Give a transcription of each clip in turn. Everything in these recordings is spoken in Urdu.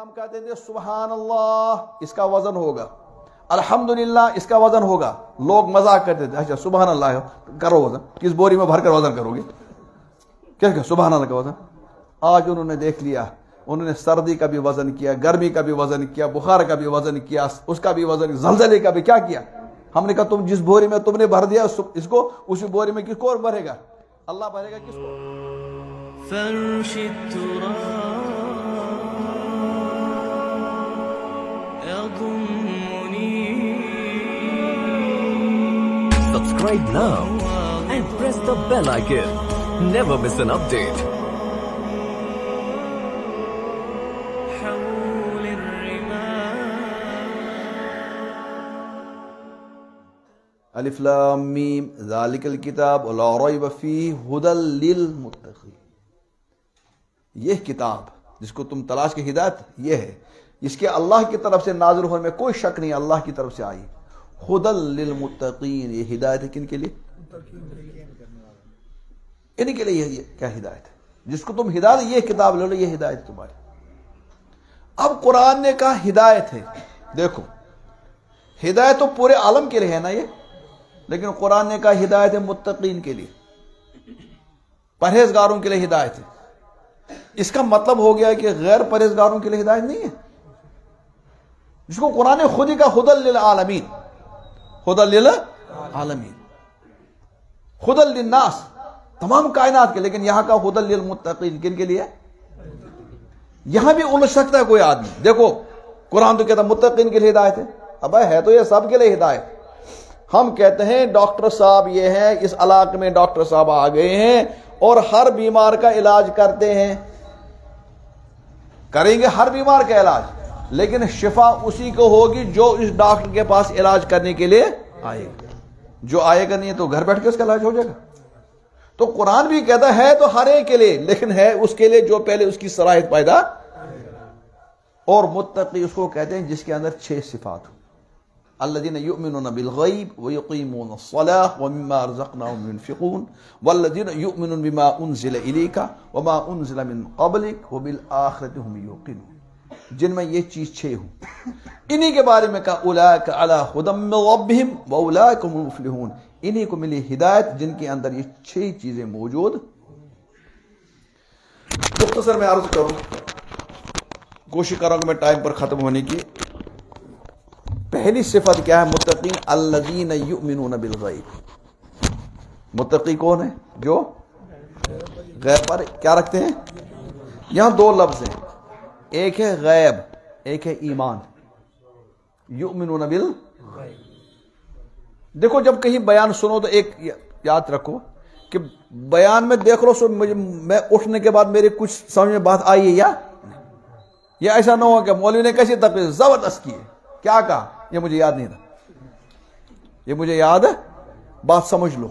ہم کہتے ہیں سبحان اللہ اس کا وزن ہوگا, الحمدللہ اس کا وزن ہوگا. لوگ مذاق کرتے تھے, اچھا سبحان اللہ کرو وزن, کس بوری میں بھر کر وزن کرو گے, کیا سبحان اللہ کا وزن. آج انہوں نے دیکھ لیا, انہوں نے سردی کا بھی وزن کیا, گرمی کا بھی وزن کیا, بخار کا بھی وزن کیا, اس کا بھی وزن, زلزلے کا بھی کیا کیا. ہم نے کہا تم جس بوری میں تم نے بھر دیا اس کو, اسی بوری میں کس کو بھرے گا, اللہ بھرے گا کس کو. فرش التراب يضمني. Subscribe now and press the bell icon. Never miss an update. الف لام میم ذالک الکتاب لا ریب فیہ ھدی للمتقین. یہ کتاب جس کو تم تلاش کی ہدایت یہ ہے, اس کے اللہ کی طرف سے نازل ہونے میں کوئی شک نہیں, اللہ کی طرف سے آئی. ھدی للمتقین, یہ ہدایت ہے کن کے لیے, انہی کے لیے. یہ کیا ہدایت ہے, جس کو تم ہدایت, یہ کتاب لے لو, یہ ہدایت تمہاری. اب قرآن نے کہا ہدایت ہے. دیکھو ہدایت تو پورے عالم کے لیے ہے نا یہ, لیکن قرآن نے کہا ہدایت ہے متقین کے لیے, پرہیزگاروں کے لیے ہدایت ہے. اس کا مطلب ہو گیا کہ غیر پرہیزگاروں کے لیے ہدایت نہیں ہے, جس کو قرآن نے خود ہی کا ھدی للعالمین, ھدی للعالمین, ھدی للناس, تمام کائنات کے. لیکن یہاں کا ھدی للمتقین کن کے لیے, یہاں بھی الجھ سکتا ہے کوئی آدمی. دیکھو قرآن تو کہتا ہے متقین کے لیے ہدایت ہے, اب ہے تو یہ سب کے لیے ہدایت. ہم کہتے ہیں ڈاکٹر صاحب یہ ہے, اس علاقے میں ڈاکٹر صاحب آ گئے ہیں اور ہر بیمار کا علاج کرتے ہیں, کریں گے ہر بیمار کا علاج, لیکن شفا اسی کو ہوگی جو اس ڈاکٹر کے پاس علاج کرنے کے لیے آئے گا. جو آئے گا نہیں تو گھر بیٹھ کے اس کا علاج ہو جائے گا. تو قرآن بھی کہتا ہے تو ہر ایک کے لیے, لیکن ہے اس کے لیے جو پہلے اس کی صلاحیت پیدا. اور متقی اس کو کہتے ہیں جس کے اندر 6 صفات ہو. الذين يؤمنون بالغيب ويقيمون الصلاة ومما رزقناهم ينفقون والذين يؤمنون بما أنزل إليك وما أنزل من قبلك وبالآخرة هم يوقنون. جن میں یہ چیز 6 ہوں, انہی کے بارے میں کہا أولئك على هدى من ربهم وأولئك هم المفلحون. انہی کو ملی ہدایت جن کے اندر یہ 6 چیزیں موجود. مختصر میں عرض کروں, کوشش کروں کہ میں ٹائم پر ختم ہونے کی. پہلی صفت کیا ہے متقین, الذین یؤمنون بالغیب. متقی کون ہے, جو غیب پر کیا رکھتے ہیں. یہاں 2 لفظ ہیں, ایک ہے غیب, ایک ہے ایمان. یؤمنون بالغیب. دیکھو جب کہیں بیان سنو تو ایک یاد رکھو کہ بیان میں دیکھ لو, میں اٹھنے کے بعد میرے کچھ سمجھ میں بات آئی ہے یا ایسا نہ ہو کہ مولوی نے کیسی تقریر زبردست کی ہے, کیا کہا یہ مجھے یاد نہیں رہا, یہ مجھے یاد ہے, بات سمجھ لو.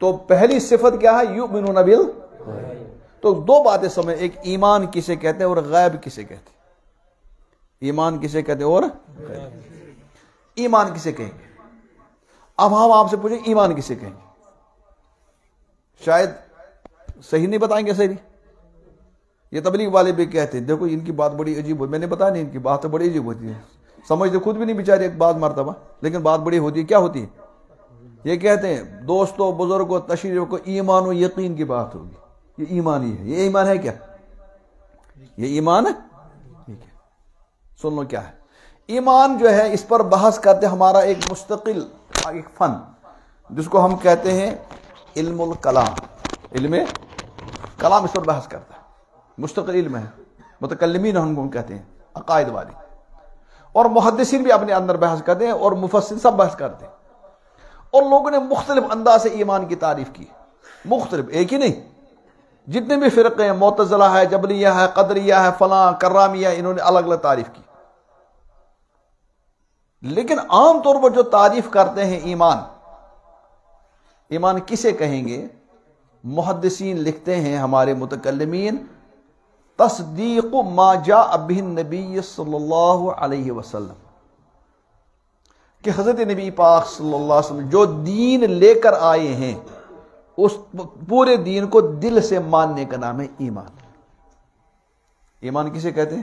تو پہلی صفت کیا ہے, یؤمنون بالغیب. تو 2 باتیں سمجھ, ایک ایمان کسے کہتے ہیں اور غیب کسے کہتے ہیں. ایمان کسے کہتے ہیں اور ایمان کسے کہیں گے. اب ہم آپ سے پوچھیں ایمان کسے کہیں گے, شاید صحیح نہیں بتائیں گے. صحیح, یہ تبلیغ والے بھی کہتے ہیں, دیکھو ان کی بات بڑی عجیب ہوتی, میں نے بتایا نہیں, ان کی بات تو بڑی عجیب ہوتی ہے, سمجھتے خود بھی نہیں بیچارے ایک بات مرتبہ, لیکن بات بڑی ہوتی ہے. کیا ہوتی ہے, یہ کہتے ہیں دوستوں بزرگوں تشریف کو ایمان و یقین کی بات ہوگی. یہ ایمان ہی ہے, یہ ایمان ہے کیا, یہ ایمان ہے. ٹھیک ہے, سن لو کیا ہے ایمان. جو ہے اس پر بحث کرتے ہمارا ایک مستقل ایک فن جس کو ہم کہتے ہیں علم الکلام. علم کلام اس پر بحث کرتا ہے, مستقل علم ہے. متکلمین ہم کہتے ہیں, عقائد والی, اور محدثین بھی اپنے اندر بحث کرتے ہیں, اور مفسرین سب بحث کرتے ہیں. اور لوگوں نے مختلف انداز سے ایمان کی تعریف کی, مختلف, ایک ہی نہیں. جتنے بھی فرقے ہیں, معتزلہ ہے, جبریہ ہے, قدریہ ہے, فلاں کرامیہ, انہوں نے الگ الگ تعریف کی. لیکن عام طور پر جو تعریف کرتے ہیں ایمان, ایمان کسے کہیں گے. محدثین لکھتے ہیں, ہمارے متکلمین, تصدیق ما جاء به النبی صلی اللہ علیہ وسلم, کہ حضرت نبی پاک صلی اللہ علیہ وسلم جو دین لے کر آئے ہیں اس پورے دین کو دل سے ماننے کا نام ہے ایمان. ایمان کسے کہتے ہیں,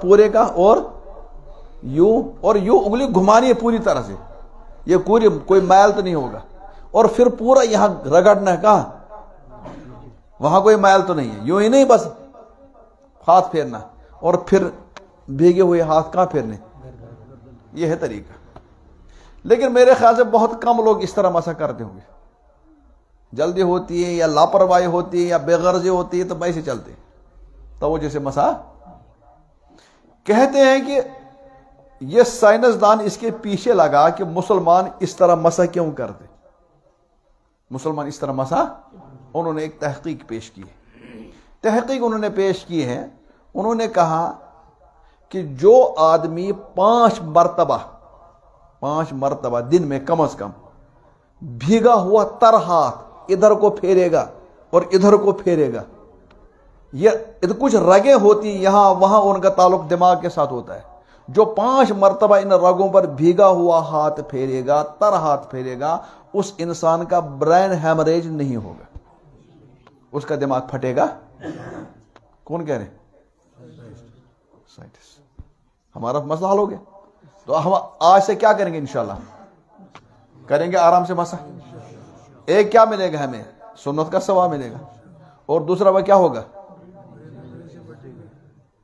پورے کا اور یوں انگلی گھمانی ہے پوری طرح سے, یہ پوری کوئی میل تو نہیں ہوگا, اور پھر پورا یہاں رگڑنا ہے, کہاں وہاں کوئی میل تو نہیں ہے, یوں ہی نہیں بس ہاتھ پھیرنا, اور پھر بھیگے ہوئے ہاتھ کہاں پھیرنے, یہ ہے طریقہ. لیکن میرے خیال سے بہت کم لوگ اس طرح مسا کرتے ہوں گے, جلدی ہوتی ہے یا لاپرواہی ہوتی ہے یا بے غرضی ہوتی ہے تو ویسے چلتے توجہ سے مسا. کہتے ہیں کہ یہ سائنسدان اس کے پیچھے لگا کہ مسلمان اس طرح مسا کیوں کرتے, مسلمان اس طرح مسا. انہوں نے ایک تحقیق پیش کی ہے, تحقیق انہوں نے پیش کی ہے. انہوں نے کہا کہ جو آدمی 5 مرتبہ دن میں کم از کم بھیگا ہوا تر ہاتھ ادھر کو پھیرے گا اور ادھر کو پھیرے گا, یہ کچھ رگیں ہوتی یہاں وہاں, ان کا تعلق دماغ کے ساتھ ہوتا ہے. جو 5 مرتبہ ان رگوں پر بھیگا ہوا ہاتھ پھیرے گا, تر ہاتھ پھیرے گا, اس انسان کا برین ہیمریج نہیں ہوگا, اس کا دماغ پھٹے گا. کون کہہ رہے ہیں؟ سائنٹسٹ. ہمارا مسئلہ حل ہو گیا. تو ہم آج سے کیا کریں گے, انشاءاللہ کریں گے آرام سے مسا. ایک کیا ملے گا ہمیں, سنت کا ثواب ملے گا, اور دوسرا وہ کیا ہوگا.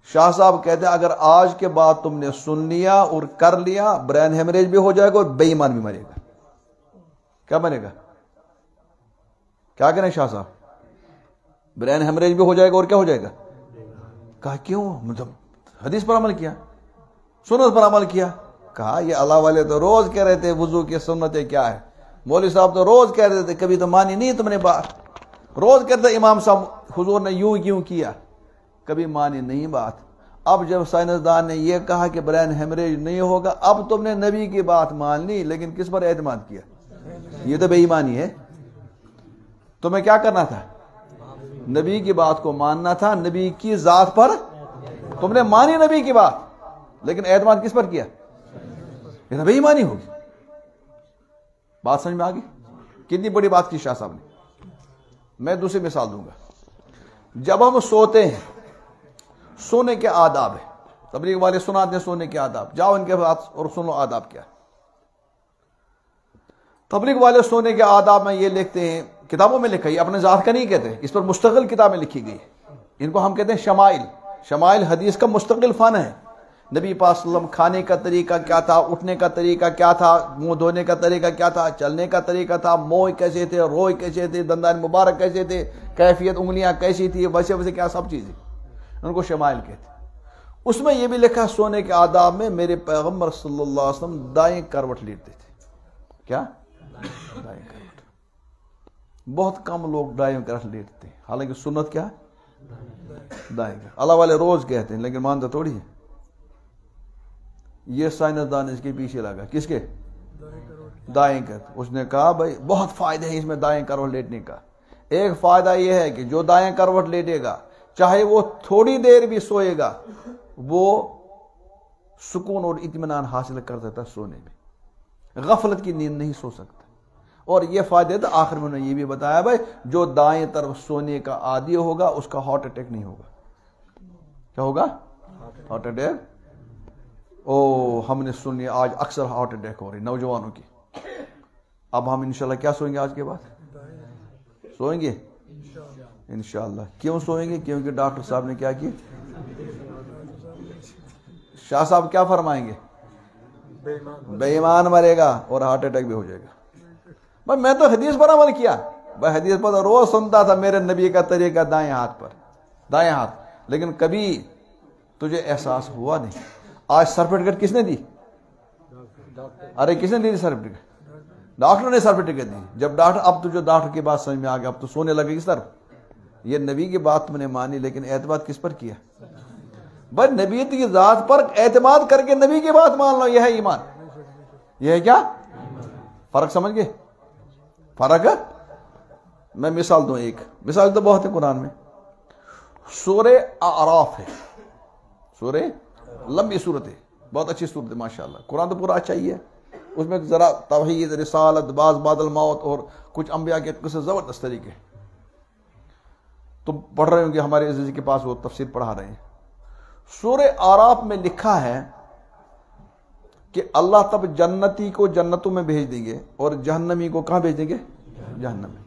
شاہ صاحب کہتے ہیں اگر آج کے بعد تم نے سن لیا اور کر لیا, برین ہیمریج بھی ہو جائے گا اور بے ایمان بھی مرے گا. کیا بنے گا, کیا کریں شاہ صاحب, برین ہیمریج بھی ہو جائے گا اور کیا ہو جائے گا. کہا کیوں, مطلب حدیث پر عمل کیا, سنت پر عمل کیا. کہا یہ اللہ والے تو روز کہہ رہے تھے وضو کی سنتیں کیا ہے, مولوی صاحب تو روز کہہ رہے تھے, کبھی تو مانی نہیں تم نے بات. روز کہتے امام صاحب حضور نے یوں کیوں کیا, کبھی مانی نہیں بات. اب جب سائنسدان نے یہ کہا کہ برین ہیمریج نہیں ہوگا, اب تم نے نبی کی بات مان لی, لیکن کس پر اعتماد کیا, یہ تو بے ایمانی ہے. تمہیں کیا کرنا تھا, نبی کی بات کو ماننا تھا, نبی کی ذات پر. تم نے مانی نبی کی بات, لیکن اعتماد کس پر کیا, یہ تو بے ایمانی ہوگی. بات سمجھ میں آ گئی, کتنی بڑی بات کی شاہ صاحب نے. میں دوسری مثال دوں گا. جب ہم سوتے ہیں, سونے کے آداب ہے, تبلیغ والے سناتے ہیں سونے کے آداب, جاؤ ان کے پاس اور سنو آداب کیا. تبلیغ والے سونے کے آداب میں یہ لکھتے ہیں, کتابوں میں لکھا, یہ اپنے ذات کا نہیں کہتے, اس پر مستقل کتابیں لکھی گئی. ان کو ہم کہتے ہیں شمائل. شمائل حدیث کا مستقل فن ہے. نبی پاک صلی اللہ علیہ وسلم کھانے کا طریقہ کیا تھا, اٹھنے کا طریقہ کیا تھا, منہ دھونے کا طریقہ کیا تھا, چلنے کا طریقہ تھا, موئے کیسے تھے, روئے کیسے تھے, دندان مبارک کیسے تھے, کیفیت انگلیاں کیسی تھی, ویسے ویسے کیا سب چیزیں, ان کو شمائل کہتے. اس میں یہ بھی لکھا سونے کے آداب میں میرے پیغمبر صلی اللہ علیہ وسلم دائیں کروٹ لیٹتے تھے. کیا دائیں کروٹ, بہت کم لوگ دائیں کروٹ لیٹتے ہیں, حالانکہ سنت کیا دائیں کروٹ. اللہ والے روز کہتے ہیں لیکن مانتے تھوڑی ہے. یہ سائنسدان اس کے پیچھے لگا, کس کے, دائیں کروٹ. اس نے کہا بھائی بہت فائدے ہیں اس میں دائیں کروٹ لیٹنے کا. ایک فائدہ یہ ہے کہ جو دائیں کروٹ لیٹے گا, چاہے وہ تھوڑی دیر بھی سوئے گا, وہ سکون اور اطمینان حاصل کر سکتا سونے میں, غفلت کی نیند نہیں سو سکتا. اور یہ فائدے تو آخر میں انہوں نے یہ بھی بتایا بھائی جو دائیں طرف سونے کا عادی ہوگا اس کا ہارٹ اٹیک نہیں ہوگا. کیا ہوگا, ہارٹ اٹیک. او ہم نے سن لیا آج اکثر ہارٹ اٹیک ہو رہی نوجوانوں کی. اب ہم انشاءاللہ کیا سوئیں گے آج کے بعد, سوئیں گے انشاءاللہ. کیوں سوئیں گے, کیونکہ ڈاکٹر صاحب نے کیا کیا. شاہ صاحب کیا فرمائیں گے, بے ایمان مرے گا اور ہارٹ اٹیک بھی ہو جائے گا. بھائی میں تو حدیث پر عمل کیا, بھائی حدیث پر تو روز سنتا تھا میرے نبی کا طریقہ دائیں ہاتھ پر, دائیں ہاتھ, لیکن کبھی تجھے احساس ہوا نہیں. آج سرٹیفکیٹ کس نے دی, ارے کس نے دی سرٹیفکیٹ, ڈاکٹر نے سرٹیفکیٹ دی. جب ڈاکٹر, اب تجھے ڈاکٹر کی بات سمجھ میں آ گیا, اب تو سونے لگے کس طرف. یہ نبی کی بات تم نے مانی لیکن اعتماد کس پر کیا, بھائی نبی کی ذات پر اعتماد کر کے نبی کی بات مان لو, یہ ہے ایمان. یہ ہے کیا فرق, سمجھ گئے فرق ہے. میں مثال دوں, ایک مثال تو بہت ہے قرآن میں. سورہ اعراف ہے, سورہ لمبی صورت ہے, بہت اچھی صورت ہے ماشاءاللہ. قرآن تو پورا اچھا ہی ہے, اس میں ذرا توحید, رسالت, بعد الموت اور کچھ انبیاء کے قصے زبردست طریقے. تم پڑھ رہے ہوں گے, ہمارے عزیز کے پاس وہ تفسیر پڑھا رہے ہیں. سورہ آراف میں لکھا ہے کہ اللہ تب جنتی کو جنتوں میں بھیج دیں گے اور جہنمی کو کہاں بھیج دیں گے؟ جہنم میں.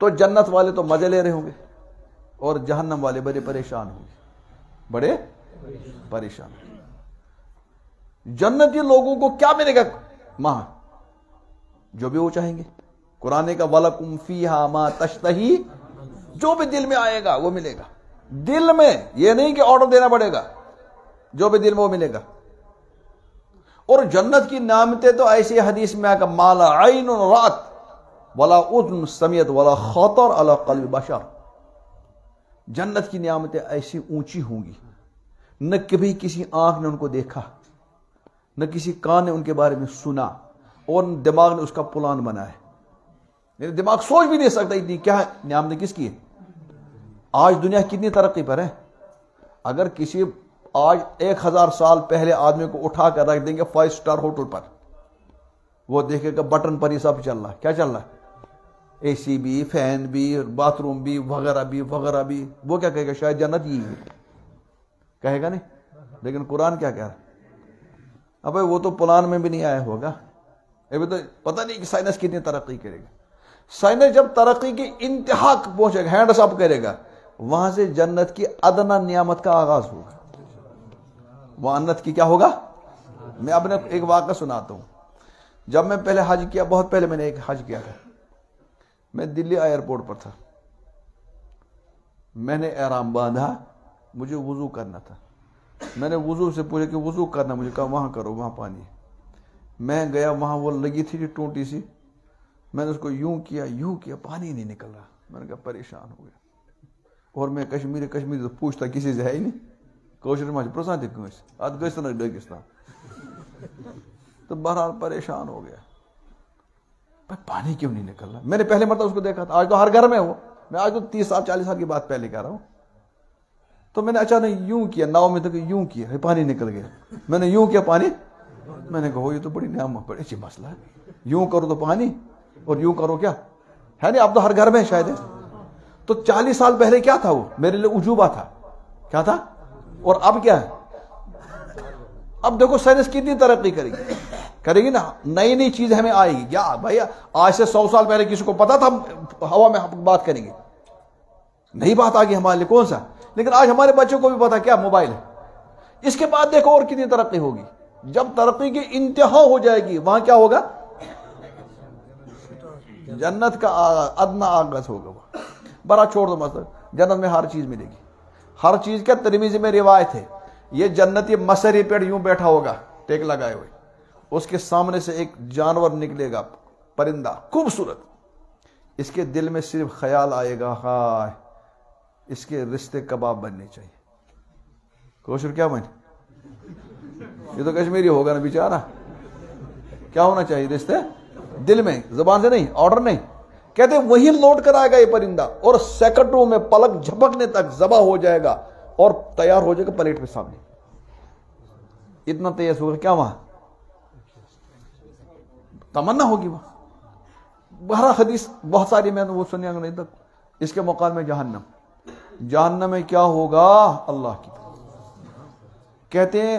تو جنت والے تو مزے لے رہے ہوں گے اور جہنم والے بڑے پریشان ہوں گے، بڑے پریشان. جنتی لوگوں کو کیا ملے گا وہاں؟ جو بھی وہ چاہیں گے. قرآن کا وَلَكُمْ فِيهَا مَا تَشْتَهِي، جو بھی دل میں آئے گا وہ ملے گا. دل میں، یہ نہیں کہ آرڈر دینا پڑے گا، جو بھی دل میں وہ ملے گا. اور جنت کی نعمتیں تو ایسی حدیث میں آگا مالا عین رات ولا اذن سمیت ولا خطر علی قلب بشر. جنت کی نعمتیں ایسی اونچی ہوں گی، نہ کبھی کسی آنکھ نے ان کو دیکھا، نہ کسی کان نے ان کے بارے میں سنا، اور دماغ نے اس کا پلان بنا ہے. میرے دماغ سوچ بھی نہیں سکتا اتنی کیا نعمتیں کس کی ہے. آج دنیا کتنی ترقی پر ہے. اگر کسی آج 1000 سال پہلے آدمی کو اٹھا کر رکھ دیں گے 5 سٹار ہوٹل پر، وہ دیکھے گا بٹن پر ہی سب چل رہا ہے. کیا چل رہا ہے؟ اے سی بھی، فین بھی، باتھ روم بھی، وغیرہ بھی وغیرہ بھی. وہ کیا کہے گا؟ شاید جنت ہی ہے، کہے گا نہیں. لیکن قرآن کیا کہہ رہا ہے؟ اب وہ تو پلان میں بھی نہیں آیا ہوگا. ابھی تو پتہ نہیں کہ سائنس کتنی ترقی کرے گا. سائنس جب ترقی کی انتہا پہنچے گا، ہینڈس اپ کرے گا، وہاں سے جنت کی ادنا نعمت کا آغاز ہوگا. وہ جنت کی کیا ہوگا؟ میں اپنے ایک واقعہ سناتا ہوں. جب میں پہلے حج کیا، بہت پہلے میں نے ایک حج کیا تھا. میں دلی ایئرپورٹ پر تھا. میں نے احرام باندھا، مجھے وضو کرنا تھا. میں نے وضو سے پوچھا کہ وضو کرنا، مجھے کہا وہاں کرو، وہاں پانی ہے. میں گیا، وہاں وہ لگی تھی ٹوٹی سی. میں نے اس کو یوں کیا، پانی نہیں نکل رہا. میں نے کہا پریشان ہو گیا. اور میں کشمیری تو پوچھتا کسی سے ہے ہی نہیں. کوشش میں پرسان تھی کنس ات گھس نا ڈگستان. تو بہرحال پریشان ہو گیا، پانی کیوں نہیں نکل رہا. میں نے پہلے مرتبہ اس کو دیکھا تھا. آج تو ہر گھر میں ہوں میں، آج تو 30 سال 40 سال کی بات پہلے کہہ رہا ہوں. تو میں نے اچانک یوں کیا، ناؤ میں تو یوں کیا، پانی نکل گیا. میں نے یوں کیا، پانی. میں نے کہا یہ تو بڑی نعمت، بڑی اچھی مسئلہ ہے. یوں کرو تو پانی، اور یوں کرو کیا ہے نہیں. اب تو ہر گھر میں شاید ہے. تو 40 سال پہلے کیا تھا؟ وہ میرے لیے عجوبہ تھا. کیا تھا؟ اور اب کیا ہے؟ اب دیکھو سائنس کتنی ترقی کرے گی نا. نئی نئی چیز ہمیں آئے گی. کیا بھائی آج سے 100 سال پہلے کسی کو پتا تھا ہوا میں بات کریں گے؟ نئی بات آ گئی ہمارے لیے. کون سا؟ لیکن آج ہمارے بچوں کو بھی پتا کیا موبائل ہے. اس کے بعد دیکھو اور کتنی ترقی ہوگی. جب ترقی کی انتہا ہو جائے گی وہاں کیا ہوگا؟ جنت کا ادنا آغاز ہوگا. وہ بڑا چھوڑ دو مسئلہ. جنت میں ہر چیز ملے گی، ہر چیز. کا ترمذی میں روایت ہے، یہ جنتی مسری پیڑ یوں بیٹھا ہوگا ٹیک لگائے ہوئے، اس کے سامنے سے ایک جانور نکلے گا، پرندہ خوبصورت. اس کے دل میں صرف خیال آئے گا، ہائے اس کے رشتے کباب بننے چاہیے. کوشر کیا بنے؟ یہ تو کشمیری ہوگا نا بیچارہ. کیا ہونا چاہیے؟ رشتے دل میں، زبان سے نہیں، آرڈر نہیں. کہتے ہیں وہی لوٹ کر آئے گا یہ پرندہ، اور سیکنڈوں میں پلک جھپکنے تک ذبح ہو جائے گا اور تیار ہو جائے گا پلیٹ پہ سامنے. اتنا تیز ہوگا. کیا وہاں تمنا ہوگی. وہاں بہرا حدیث بہت ساری میں نے وہ سنی نہیں تک. اس کے مقابلے میں جہنم میں کیا ہوگا؟ اللہ کی کہتے ہیں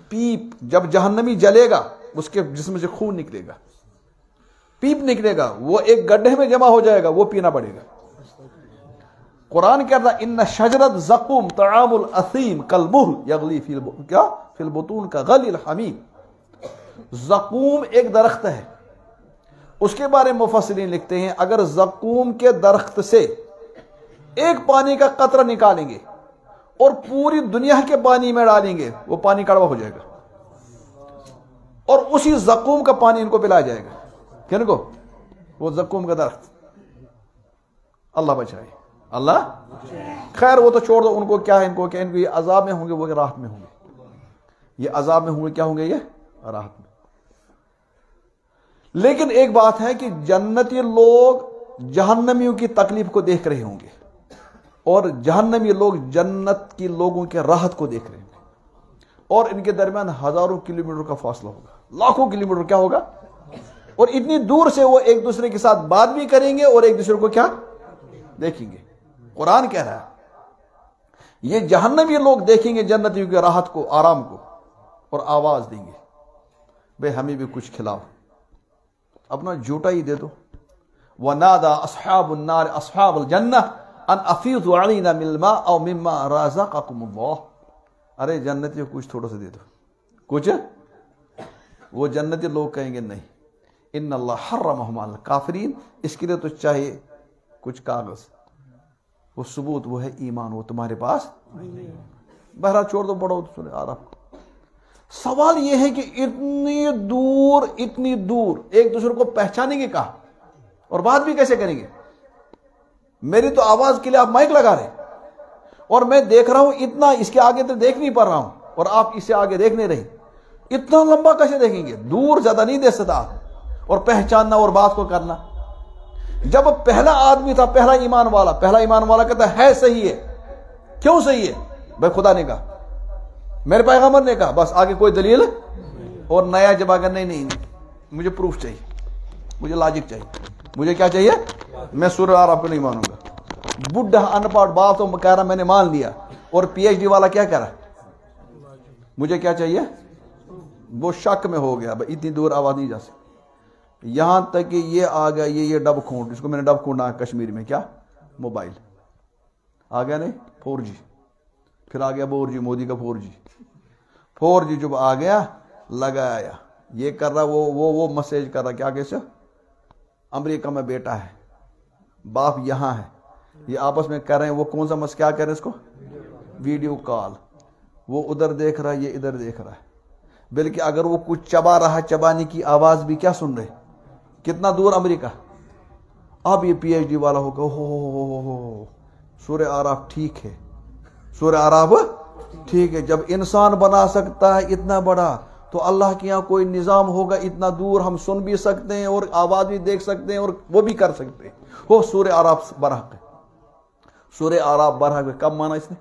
پیپ. جب جہنمی جلے گا اس کے جسم سے خون نکلے گا، پیپ نکلے گا، وہ ایک گڈھے میں جمع ہو جائے گا، وہ پینا پڑے گا. قرآن کہتا ہے ان شجرت زقوم طعام الاثیم کالمہل یغلی فی البطون کغلی الحمیم. زقوم ایک درخت ہے. اس کے بارے میں مفسرین لکھتے ہیں اگر زقوم کے درخت سے ایک پانی کا قطرہ نکالیں گے اور پوری دنیا کے پانی میں ڈالیں گے، وہ پانی کڑوا ہو جائے گا، اور اسی زقوم کا پانی ان کو پلایا جائے گا. کن کو؟ وہ زقوم کا درخت. اللہ بچائے. اللہ خیر وہ تو چھوڑ دو. ان کو کیا ہے؟ ان کو یہ عذاب میں ہوں گے، وہ راحت میں ہوں گے. یہ عذاب میں ہوں گے، کیا ہوں گے؟ یہ راحت میں. لیکن ایک بات ہے کہ جنتی لوگ جہنمیوں کی تکلیف کو دیکھ رہے ہوں گے، اور جہنمی لوگ جنت کی لوگوں کے راحت کو دیکھ رہے ہوں گے. اور ان کے درمیان ہزاروں کلومیٹر کا فاصلہ ہوگا، لاکھوں کلومیٹر. کیا ہوگا؟ اور اتنی دور سے وہ ایک دوسرے کے ساتھ بات بھی کریں گے اور ایک دوسرے کو کیا دیکھیں گے. قرآن کہہ رہا ہے یہ جہنمی لوگ دیکھیں گے جنتیوں کی راحت کو، آرام کو، اور آواز دیں گے بھئی ہمیں بھی کچھ کھلاؤ، اپنا جھوٹا ہی دے دو. وَنَادَى أَصْحَابُ النَّارِ أَصْحَابَ الْجَنَّةِ أَنْ أَفِيضُوا عَلَيْنَا مِنَ الْمَاءِ أَوْ مِمَّا رَزَقَكُمُ اللَّهُ. ارے جنتیوں کچھ تھوڑا سا دے دو کچھ. وہ جنتی لوگ کہیں گے نہیں، ان اللہ حرمہم علی الکافرین، اس کے لیے تو چاہیے کچھ کاغذ، وہ ثبوت، وہ ہے ایمان، وہ تمہارے پاس. بہرحال چھوڑ دو، بڑھو سورہ آراف کو. سوال یہ ہے کہ اتنی دور ایک دوسرے کو پہچانیں گے کہاں اور بات بھی کیسے کریں گے؟ میری تو آواز کے لیے آپ مائک لگا رہے اور میں دیکھ رہا ہوں اتنا، اس کے آگے تو دیکھ نہیں پا رہا ہوں اور آپ اس سے آگے دیکھ نہیں رہے. اتنا لمبا کیسے دیکھیں گے؟ دور زیادہ نہیں دیکھ سکتا اور پہچاننا اور بات کو کرنا. جب پہلا آدمی تھا، پہلا ایمان والا کہتا ہے صحیح ہے. کیوں صحیح ہے؟ بھائی خدا نے کہا، میرے پیغمبر نے کہا، بس آگے کوئی دلیل. اور نیا جب آگے نہیں مجھے پروف چاہیے، مجھے لاجک چاہیے، مجھے کیا چاہیے؟ میں سورہ آراف کو نہیں مانوں گا. بڈھا ان پڑھ باپ تو کہہ رہا میں نے مان لیا، اور پی ایچ ڈی والا کیا کہہ رہا مجھے کیا چاہیے؟ وہ شک میں ہو گیا، اتنی دور آواز نہیں جا سکتی. یہاں تک کہ یہ آ گیا، یہ ڈب کھونٹ، اس کو میں نے ڈب کھونٹا کشمیر میں، کیا موبائل آ گیا، نہیں 4G، پھر آ گیا 4G، مودی کا 4G جب آ گیا لگایا، یہ کر رہا وہ میسج کر رہا، کیا کیسے امریکہ میں بیٹا ہے، باپ یہاں ہے، یہ آپس میں کر رہے ہیں، وہ کون سا کیا کر رہے ہیں اس کو؟ Video call. وہ ادھر دیکھ رہا ہے، یہ ادھر دیکھ رہا ہے. بلکہ اگر وہ کچھ چبا رہا، چبانے کی آواز بھی کیا سن رہے؟ کتنا دور امریکہ. اب یہ پی ایچ ڈی والا ہوگا، ہو سورہ آراف ٹھیک ہے، سورہ آراف ٹھیک ہے. جب انسان بنا سکتا ہے اتنا بڑا، تو اللہ کے یہاں کوئی نظام ہوگا اتنا دور، ہم سن بھی سکتے ہیں اور آواز بھی دیکھ سکتے ہیں اور وہ بھی کر سکتے ہیں. وہ سورہ آراف برحق ہے. سورہ آراف برحق ہے. کب مانا اس نے؟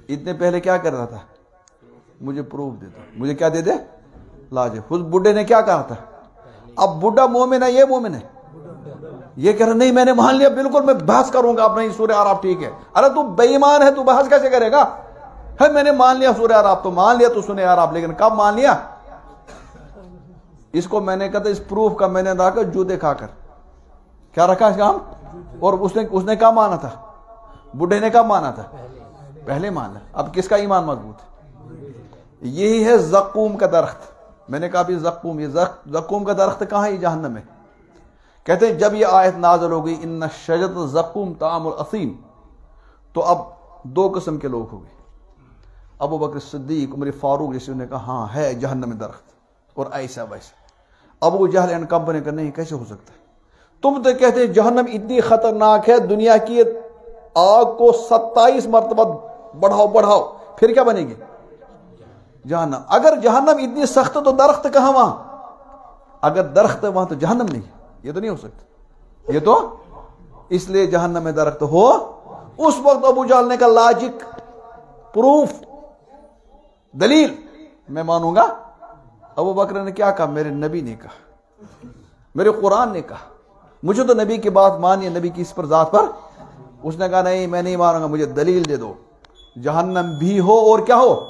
اتنے پہلے کیا کر رہا تھا؟ مجھے پروف دے دو، مجھے کیا دے دے؟ لاجب. اس بڈھے نے کیا کہا تھا؟ اب بڈھا مومن ہے، یہ مومن ہے، یہ کہہ رہا نہیں میں نے مان لیا، بالکل میں بحث کروں گا اپنا، سورہ آراف ٹھیک ہے. ارے تو بے ایمان ہے، تو بحث کیسے کرے گا؟ ہے میں نے مان لیا سورہ آراف، تو مان لیا تو سورہ آراف، لیکن کب مان لیا؟ اس کو میں نے کہا تھا، اس پروف کا میں نے رکھا جوتے کھا کر. کیا رکھا اس کا ہم؟ اور اس نے کیا مانا تھا؟ بڈھے نے کب مانا تھا؟ پہلے مانا. اب کس کا ایمان مضبوط ہے؟ یہی ہے زقوم کا درخت. میں نے کہا بھی زقوم، یہ زقوم کا درخت کہاں ہے؟ یہ جہنم میں. کہتے ہیں جب یہ آیت نازل ہو گئی ان شجرۃ الزقوم طعام الاثیم، تو اب دو قسم کے لوگ ہو گئے. ابو بکر صدیق، عمر فاروق جیسے نے کہا ہاں ہے جہنم میں درخت، اور ایسا ویسا. ابو جہل اینڈ کمپنی کا نہیں، کیسے ہو سکتا ہے؟ تم تو کہتے ہیں جہنم اتنی خطرناک ہے، دنیا کی آگ کو 27 مرتبہ بڑھاؤ، پھر کیا بنے گی؟ جہنم. اگر جہنم اتنی سخت تو درخت کہاں وہاں؟ اگر درخت ہے وہاں تو جہنم نہیں، یہ تو نہیں ہو سکتا. یہ تو اس لیے جہنم میں درخت ہو. اس وقت ابو جہل نے کہا لاجک، پروف، دلیل میں مانوں گا. ابو بکر نے کیا کہا؟ میرے نبی نے کہا، میرے قرآن نے کہا، مجھے تو نبی کی بات مانی ہے، نبی کی اس پر ذات پر. اس نے کہا نہیں میں نہیں مانوں گا، مجھے دلیل دے دو. جہنم بھی ہو اور کیا ہو؟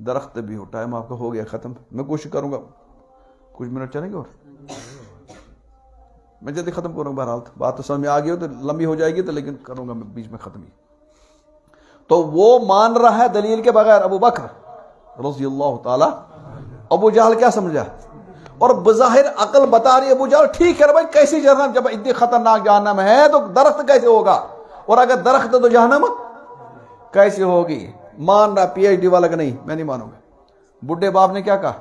درخت بھی ہو. ٹائم آپ کا ہو گیا ختم. میں کوشش کروں گا کچھ منٹ چلیں گے اور میں جلدی ختم کروں گا. بہرحال بات تو سمجھ میں آ گئی ہو تو لمبی ہو جائے گی، تو لیکن کروں گا میں بیچ میں ختم ہی. تو وہ مان رہا ہے دلیل کے بغیر ابو بکر رضی اللہ تعالی. ابو جہل کیا سمجھا؟ اور بظاہر عقل بتا رہی ہے ابو جہل ٹھیک ہے بھائی، کیسی جہنم؟ جب اتنی خطرناک جہنم ہے تو درخت کیسے ہوگا؟ اور اگر درخت ہے تو جہنم کیسے ہوگی؟ مان رہا پی ایچ ڈی والا کہ نہیں میں نہیں مانوں گا. بڈھے باپ نے کیا کہا؟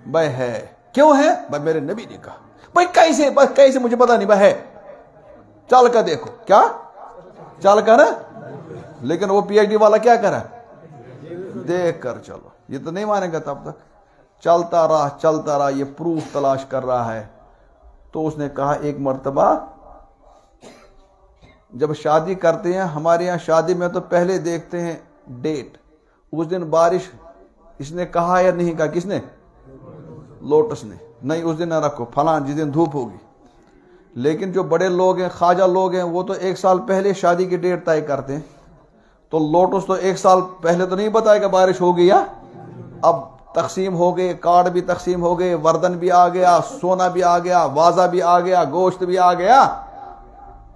بھائی ہے. کیوں ہے؟ بھائی میرے نبی نے کہا. بھائی کیسے؟ بس کیسے مجھے پتا نہیں، بھائی ہے، چل کر دیکھو. کیا چل کر؟ لیکن وہ پی ایچ ڈی والا کیا کرا؟ دیکھ کر چلو. یہ تو نہیں مانے گا تب تک. چلتا رہا، یہ پروف تلاش کر رہا ہے. تو اس نے کہا ایک مرتبہ جب شادی کرتے ہیں، ہمارے یہاں شادی میں تو پہلے دیکھتے ہیں ڈیٹ. اس دن بارش اس نے کہا یا نہیں کہا؟ کس نے؟ لوٹس نے. نہیں اس دن نہ رکھو، فلاں جس دن دھوپ ہوگی. لیکن جو بڑے لوگ ہیں، خواجہ لوگ ہیں، وہ تو 1 سال پہلے شادی کی ڈیٹ طے کرتے ہیں. تو لوٹس تو 1 سال پہلے تو نہیں بتائے کہ بارش ہو گئی یا اب تقسیم ہو گئے، کارڈ بھی تقسیم ہو گئے، وردن بھی آ گیا، سونا بھی آ گیا، وازہ بھی آ گیا، گوشت بھی آ گیا.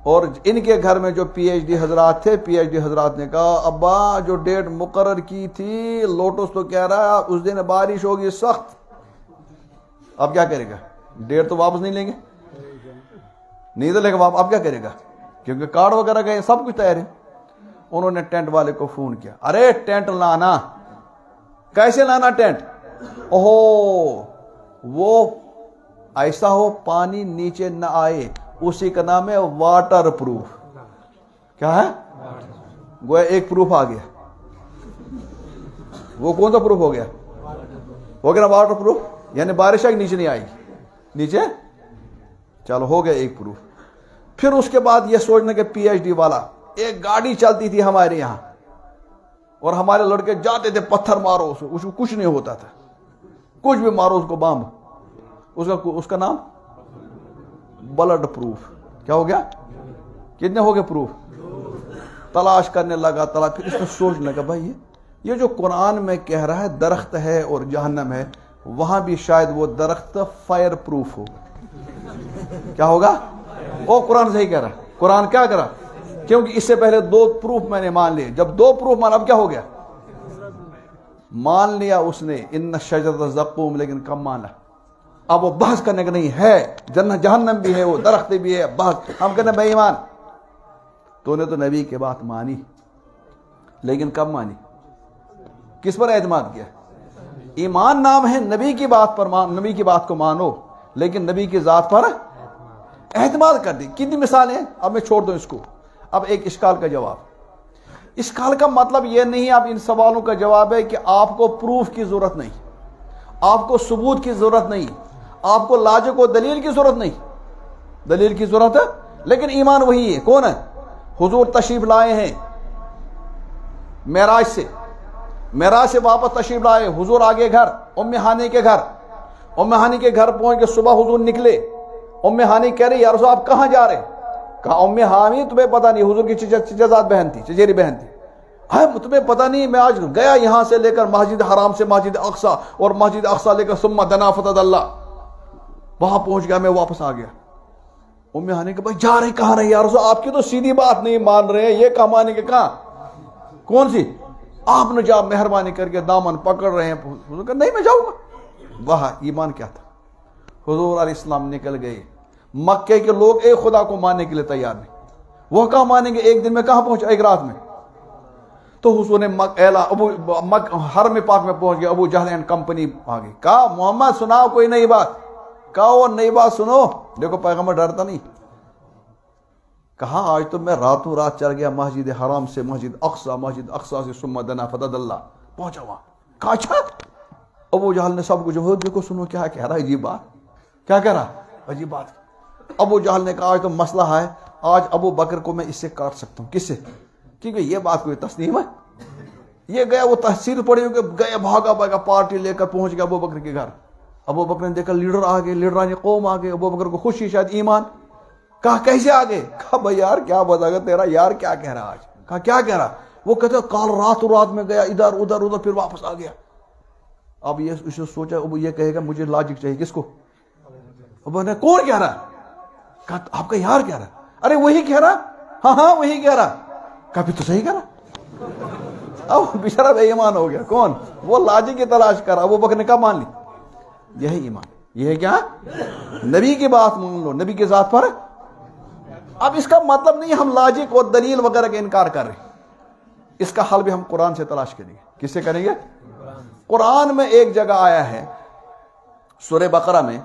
اور ان کے گھر میں جو پی ایچ ڈی حضرات تھے، پی ایچ ڈی حضرات نے کہا ابا جو ڈیٹ مقرر کی تھی، لوٹس تو کہہ رہا ہے اس دن بارش ہوگی سخت. اب کیا کرے گا؟ ڈیٹ تو واپس نہیں لیں گے، نہیں تو لے گا واپس. اب کیا کرے گا؟ کیونکہ کارڈ وغیرہ گئے، سب کچھ تیار ہے. انہوں نے ٹینٹ والے کو فون کیا، ارے ٹینٹ لانا. کیسے لانا ٹینٹ؟ اوہو وہ ایسا ہو پانی نیچے نہ آئے، اسی کا نام ہے واٹر پروف. کیا ہے؟ گویا ایک پروف آ گیا. وہ کون سا پروف ہو گیا؟ ہو گیا نا واٹر پروف، یعنی بارش آئی نیچے نہیں آئے گی. نیچے چلو ہو گیا ایک پروف. پھر اس کے بعد یہ سوچنا کہ پی ایچ ڈی والا، ایک گاڑی چلتی تھی ہمارے یہاں اور ہمارے لڑکے جاتے تھے پتھر مارو اس کو کچھ نہیں ہوتا تھا، کچھ بھی مارو اس کو بام. اس کا نام بلڈ پروف. کیا ہو گیا؟ کتنے ہو گئے پروف؟ تلاش کرنے لگا پھر اس نے سوچنے لگا بھائی یہ جو قرآن میں کہہ رہا ہے درخت ہے اور جہنم ہے، وہاں بھی شاید وہ درخت فائر پروف ہو. کیا ہوگا؟ وہ قرآن صحیح کہہ رہا ہے. قرآن کیا کہہ رہا؟ کیونکہ اس سے پہلے 2 پروف میں نے مان لیے. جب 2 پروف مان، اب کیا ہو گیا؟ مان لیا اس نے ان شجرۃ زقوم، لیکن کم مانا. اب وہ بحث کرنے کا نہیں ہے، جنت جہنم بھی ہے، وہ درخت بھی ہے. بحث ہم کہنے بے ایمان، تو نے تو نبی کی بات مانی لیکن کب مانی؟ کس پر اعتماد کیا؟ ایمان نام ہے نبی کی بات پر نبی کی بات کو مانو، لیکن نبی کی ذات پر اعتماد کر دی. کتنی مثالیں ہیں، اب میں چھوڑ دوں اس کو. اب ایک اشکال کا جواب. اشکال کا مطلب یہ نہیں اب ان سوالوں کا جواب ہے کہ آپ کو پروف کی ضرورت نہیں، آپ کو ثبوت کی ضرورت نہیں، آپ کو لاجک و دلیل کی ضرورت نہیں. دلیل کی ضرورت ہے لیکن ایمان وہی ہے. کون ہے؟ حضور تشریف لائے ہیں معراج سے واپس تشریف لائے. حضور آگے گھر، ام ہانی کے گھر. ام ہانی کے گھر پہنچ کے صبح حضور نکلے. ام ہانی کہہ رہی یا رسول آپ کہاں جا رہے؟ کہا ام ہانی تمہیں پتہ نہیں، حضور کی چچزاد بہن تھی، چچیری بہن تھی. تمہیں پتہ نہیں میں آج گیا یہاں سے لے کر مسجد حرام سے مسجد اقصی، اور مسجد اقصی لے کر ثم دنا فتدلی، وہاں پہنچ گیا، میں واپس آ گیا. ام ہانی کہ بھائی جا رہے کہاں رہے یا رسول؟ آپ کی تو سیدھی بات نہیں مان رہے ہیں، یہ کہاں مانے کے کہاں کون سی؟ آپ نے جا مہربانی کر کے دامن پکڑ رہے ہیں. حضور کہ نہیں میں جاؤں گا. وہاں ایمان کیا تھا؟ حضور علیہ السلام نکل گئے. مکے کے لوگ ایک خدا کو ماننے کے لیے تیار نہیں. وہ کہاں مانیں گے؟ ایک دن میں کہاں پہنچا؟ ایک رات میں. تو حضور نے حرم پاک میں پہنچ گیا. ابو جہل اینڈ کمپنی آ گئی. کہا محمد سناؤ کوئی نئی بات. کہا وہ نئی بات سنو. دیکھو پیغمبر ڈرتا نہیں. کہا آج تو میں راتوں رات چل گیا مسجد حرام سے مسجد اقصی سے ثم دنا فتدلی پہنچا وہاں. کہا اچھا. ابو جہل نے سب کچھ دیکھو سنو کیا کہہ رہا ہے، عجیب بات. کیا کہہ رہا؟ عجیب بات. ابو جہل نے کہا آج تو مسئلہ ہے، آج ابو بکر کو میں اس سے کاٹ سکتا ہوں. کس سے؟ کیونکہ یہ بات کوئی تسلیم ہے. یہ گیا، وہ تحصیل پڑی کہ گیا بھاگا پارٹی لے کر پہنچ گیا ابو بکر کے گھر. ابو بکر نے دیکھا لیڈر آ گئے، لیڈران قوم آ گئے. ابو بکر کو خوشی شاید ایمان. کہا کیسے آ گئے؟ کہا بھائی یار کیا بتا گا تیرا یار کیا کہہ رہا آج؟ کہا کیا کہہ رہا؟ وہ کہتے کال رات میں گیا ادھر پھر واپس آ گیا. اب یہ اس نے سوچا اب یہ کہے گا مجھے لاجک چاہیے. کس کو؟ ابو نے کون کہہ رہا؟ کہا آپ کا یار کہہ رہا. ارے وہی کہہ رہا. ہاں وہی کہہ رہا. کہا پھر تو صحیح کہہ رہا. اب بیچارہ بے ایمان ہو گیا. کون؟ وہ لاجک کی تلاش کر رہا. ابو بکر نے کہا مان لی. یہی ایمان. یہ ہے کیا؟ نبی کی بات مان لو، نبی کی ذات پر. اب اس کا مطلب نہیں ہم لاجک اور دلیل وغیرہ کا انکار کر رہے ہیں. اس کا حل بھی ہم قرآن سے تلاش کریں گے. کس سے کریں گے؟ قرآن میں ایک جگہ آیا ہے سورہ بقرہ میں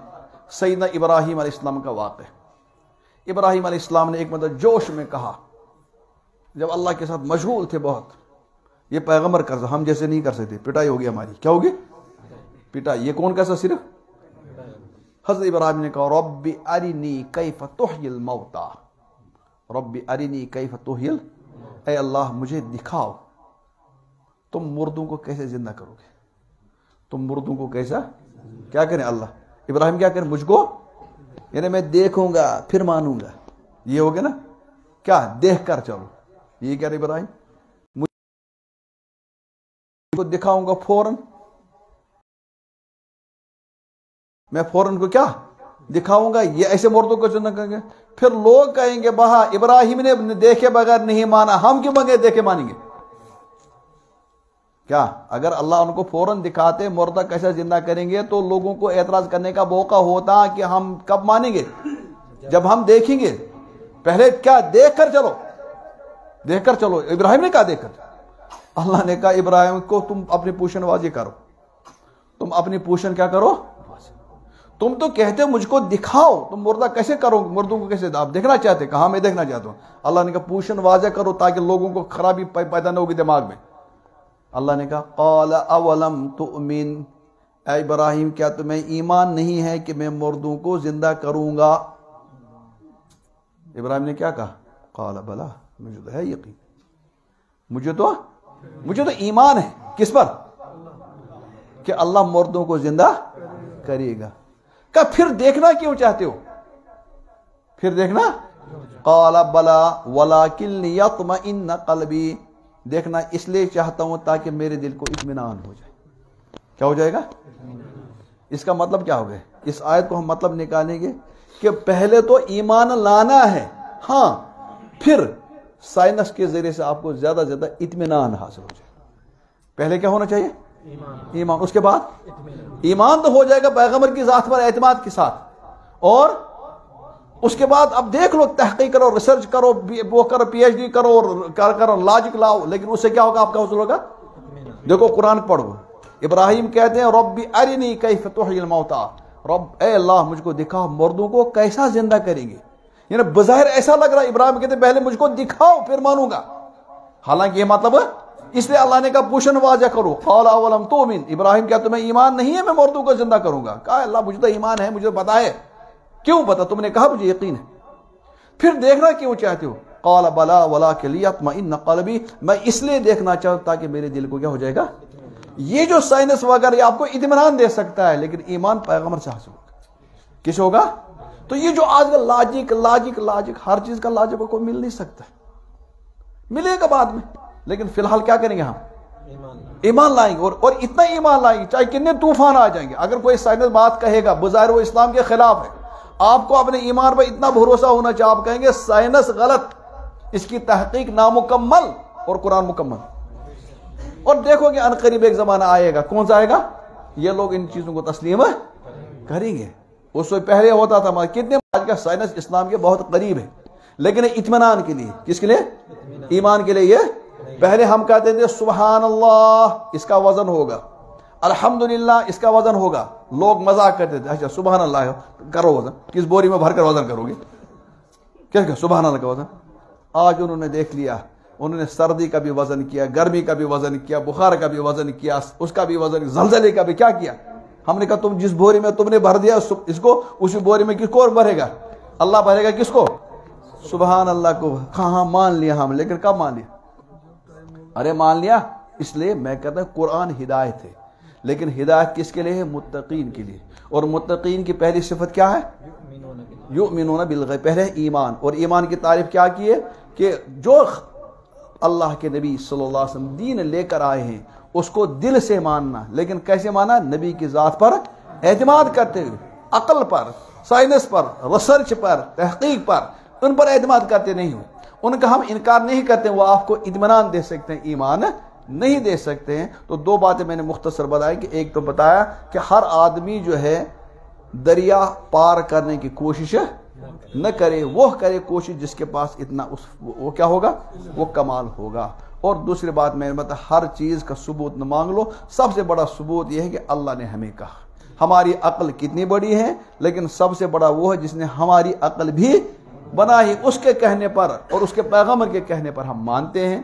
سیدنا ابراہیم علیہ السلام کا واقعہ. ابراہیم علیہ السلام نے ایک مدد جوش میں کہا، جب اللہ کے ساتھ مشغول تھے بہت. یہ پیغمبر کر ہم جیسے نہیں کر سکتے، پٹائی ہوگی ہماری. کیا ہوگی؟ پٹائی. یہ کون کیسا؟ صرف حضرت ابراہیم نے کہا رب ارنی کیف تحیی الموتى، رب ارنی کیف تحیی، اے اللہ مجھے دکھاؤ تم مردوں کو کیسے زندہ کرو گے، تم مردوں کو کیسا کیا کریں. اللہ ابراہیم کیا کریں؟ مجھ کو یعنی میں دیکھوں گا پھر مانوں گا، یہ ہو گیا نا، کیا دیکھ کر چلو، یہ کیا ابراہیم، مجھ کو دکھاؤں گا فوراً، میں فوراً کو کیا دکھاؤں گا، یہ ایسے مردوں کو چند کریں گے، پھر لوگ کہیں گے بہا ابراہیم نے دیکھے بغیر نہیں مانا، ہم کیوں بغیر دیکھے مانیں گے؟ کیا اگر اللہ ان کو فوراً دکھاتے مردہ کیسے زندہ کریں گے تو لوگوں کو اعتراض کرنے کا موقع ہوتا کہ ہم کب مانیں گے؟ جب ہم دیکھیں گے، پہلے کیا دیکھ کر چلو، دیکھ کر چلو، ابراہیم نے کہا دیکھ کر، اللہ نے کہا ابراہیم کو تم اپنی پوشن واضح کرو، تم اپنی پوشن کیا کرو، تم تو کہتے مجھ کو دکھاؤ، تم مردہ کیسے کرو، مردوں کو کیسے آپ دیکھنا چاہتے، کہاں میں دیکھنا چاہتا ہوں، اللہ نے کہا پوشن واضح کرو تاکہ لوگوں کو خرابی پیدا نہ ہوگی دماغ میں۔ اللہ نے کہا قال اولم تؤمن، اے ابراہیم کیا تمہیں ایمان نہیں ہے کہ میں مردوں کو زندہ کروں گا؟ ابراہیم نے کیا کہا؟ قال بلا، مجھے تو ہے یقین، مجھے تو ایمان ہے، کس پر؟ کہ اللہ مردوں کو زندہ کرے گا۔ کہ پھر دیکھنا کیوں چاہتے ہو؟ پھر دیکھنا، قال بلا ولکن لیطمئن قلبی، دیکھنا اس لیے چاہتا ہوں تاکہ میرے دل کو اطمینان ہو جائے۔ کیا ہو جائے گا؟ اس کا مطلب کیا ہوگا؟ اس آیت کو ہم مطلب نکالیں گے کہ پہلے تو ایمان لانا ہے، ہاں پھر سائنس کے ذریعے سے آپ کو زیادہ زیادہ اطمینان حاصل ہو جائے۔ پہلے کیا ہونا چاہیے؟ ایمان، اس کے بعد ایمان تو ہو جائے گا پیغمبر کی ذات پر اعتماد کے ساتھ، اور اس کے بعد اب دیکھ لو، تحقیق کرو، ریسرچ کرو، وہ کرو، پی ایچ ڈی کرو، لاجک لاؤ، لیکن اس سے کیا ہوگا؟ آپ کا حصول ہوگا۔ دیکھو قرآن پڑھو، ابراہیم کہتے ہیں رب ارنی کیف تحیی الموتى، رب اے اللہ مجھ کو دکھاؤ مردوں کو کیسا زندہ کریں گے۔ یعنی بظاہر ایسا لگ رہا ہے ابراہیم کہتے ہیں پہلے مجھ کو دکھاؤ پھر مانوں گا، حالانکہ یہ مطلب اس لیے اللہ نے کہا پوشن واضح کرو، قال اولم تؤمن، ابراہیم کیا تمہیں ایمان نہیں ہے میں مردوں کو زندہ کروں گا؟ کہا اللہ مجھے تو ایمان ہے، مجھے پتا ہے۔ کیوں پتا؟ تم نے کہا مجھے یقین ہے۔ پھر دیکھنا کیوں چاہتے ہو؟ قال بلا ولکن لیطمئن قلبی، میں اس لیے دیکھنا چاہتا ہوں تاکہ میرے دل کو کیا ہو جائے گا؟ یہ جو سائنس وغیرہ یہ آپ کو اطمینان دے سکتا ہے، لیکن ایمان پیغمبر سے حاصل ہوگا۔ کس ہوگا؟ تو یہ جو آج کل لاجک ہر چیز کا لاجک کو مل نہیں سکتا، ملے گا بعد میں، لیکن فی الحال کیا کریں گے؟ ہم ایمان لائیں گے، اور اتنا ایمان لائیں گے چاہے کتنے طوفان آ جائیں گے۔ اگر کوئی سائنس بات کہے گا بظاہر وہ اسلام کے خلاف ہے، آپ کو اپنے ایمان پر اتنا بھروسہ ہونا چاہیے، آپ کہیں گے سائنس غلط، اس کی تحقیق نامکمل اور قرآن مکمل۔ اور دیکھو کہ عنقریب ایک زمانہ آئے گا، کون سا آئے گا؟ یہ لوگ ان چیزوں کو تسلیم کریں گے۔ اس سے پہلے ہوتا تھا کتنے، آج کا سائنس اسلام کے بہت قریب ہے، لیکن اطمینان کے لیے، کس کے لیے؟ ایمان کے لیے۔ یہ پہلے ہم کہتے تھے سبحان اللہ اس کا وزن ہوگا، الحمدللہ اس کا وزن ہوگا، لوگ مذاق کرتے تھے، اچھا سبحان اللہ کرو وزن، کس بوری میں بھر کر وزن کرو گے؟ کیا سبحان اللہ کا وزن؟ آج انہوں نے دیکھ لیا، انہوں نے سردی کا بھی وزن کیا، گرمی کا بھی وزن کیا، بخار کا بھی وزن کیا، اس کا بھی وزن، زلزلے کا بھی کیا کیا۔ ہم نے کہا تم جس بوری میں تم نے بھر دیا اس کو، اسی بوری میں کس کو بھرے گا؟ اللہ بھرے گا کس کو؟ سبحان اللہ کو۔ ہاں مان لیا ہم، لیکن کب مان لیا؟ ارے مان لیا، اس لیے میں کہتا ہوں قرآن ہدایت ہے، لیکن ہدایت کس کے لیے ہے؟ متقین کے لیے، اور متقین کی پہلی صفت کیا ہے؟ یؤمنون بالغیب، پہلے ایمان، اور ایمان کی تعریف کیا کی ہے؟ کہ جو اللہ کے نبی صلی اللہ علیہ وسلم دین لے کر آئے ہیں اس کو دل سے ماننا، لیکن کیسے مانا؟ نبی کی ذات پر اعتماد کرتے ہوئے، عقل پر، سائنس پر، ریسرچ پر، تحقیق پر، ان پر اعتماد کرتے نہیں ہو، ان کا ہم انکار نہیں کرتے، وہ آپ کو اطمینان دے سکتے ہیں، ایمان نہیں دے سکتے ہیں۔ تو دو باتیں میں نے مختصر بتائی، کہ ایک تو بتایا کہ ہر آدمی جو ہے دریا پار کرنے کی کوشش نہ کرے، وہ کرے کوشش جس کے پاس اتنا وہ کیا ہوگا؟ وہ کمال ہوگا۔ اور دوسری بات میں نے بتایا ہر چیز کا ثبوت نہ مانگ لو، سب سے بڑا ثبوت یہ ہے کہ اللہ نے ہمیں کہا۔ ہماری عقل کتنی بڑی ہے، لیکن سب سے بڑا وہ ہے جس نے ہماری عقل بھی بنائی، اس کے کہنے پر اور اس کے پیغمبر کے کہنے پر ہم مانتے ہیں،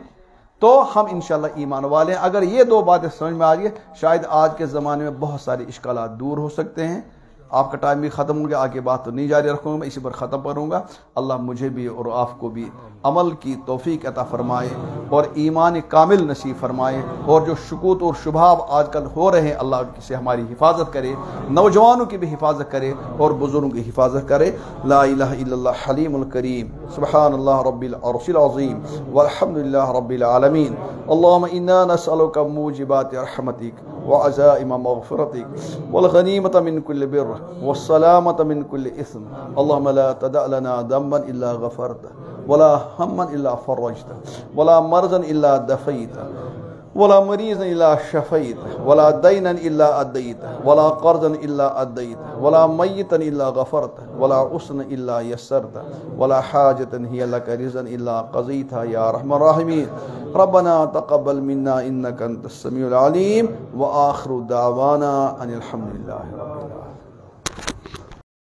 تو ہم انشاءاللہ ایمان والے ہیں۔ اگر یہ دو باتیں سمجھ میں آ گئی، شاید آج کے زمانے میں بہت سارے اشکالات دور ہو سکتے ہیں۔ آپ کا ٹائم بھی ختم ہو گیا، آگے بات تو نہیں جاری رکھوں گا، میں اسی پر ختم کروں گا۔ اللہ مجھے بھی اور آپ کو بھی عمل کی توفیق عطا فرمائے اور ایمان کامل نصیب فرمائے، اور جو شکوک اور شبہات آج کل ہو رہے ہیں اللہ سے ہماری حفاظت کرے، نوجوانوں کی بھی حفاظت کرے اور بزرگوں کی حفاظت کرے۔ لا الہ الا اللہ حلیم الکریم، سبحان اللہ رب العرش العظیم، والحمد للہ رب العالمین۔ اللہم انا نسألک موجبات رحمتک وعزائم مغفرتک والغنیمة من كل بر والسلامة من كل إثم، اللهم لا تدع لنا ذنبا إلا غفرته ولا هما إلا فرجته ولا مرضا إلا دفيته ولا مريضا إلا شفيته ولا دينا إلا أديته ولا قرضا إلا أديته ولا ميتا إلا غفرته ولا حسنا إلا يسرته ولا حاجة هي لك رزقا إلا قضيتها يا أرحم الراحمين۔ ربنا تقبل منا إنك أنت السميع العليم، وآخر دعوانا أن الحمد لله رب العالمين۔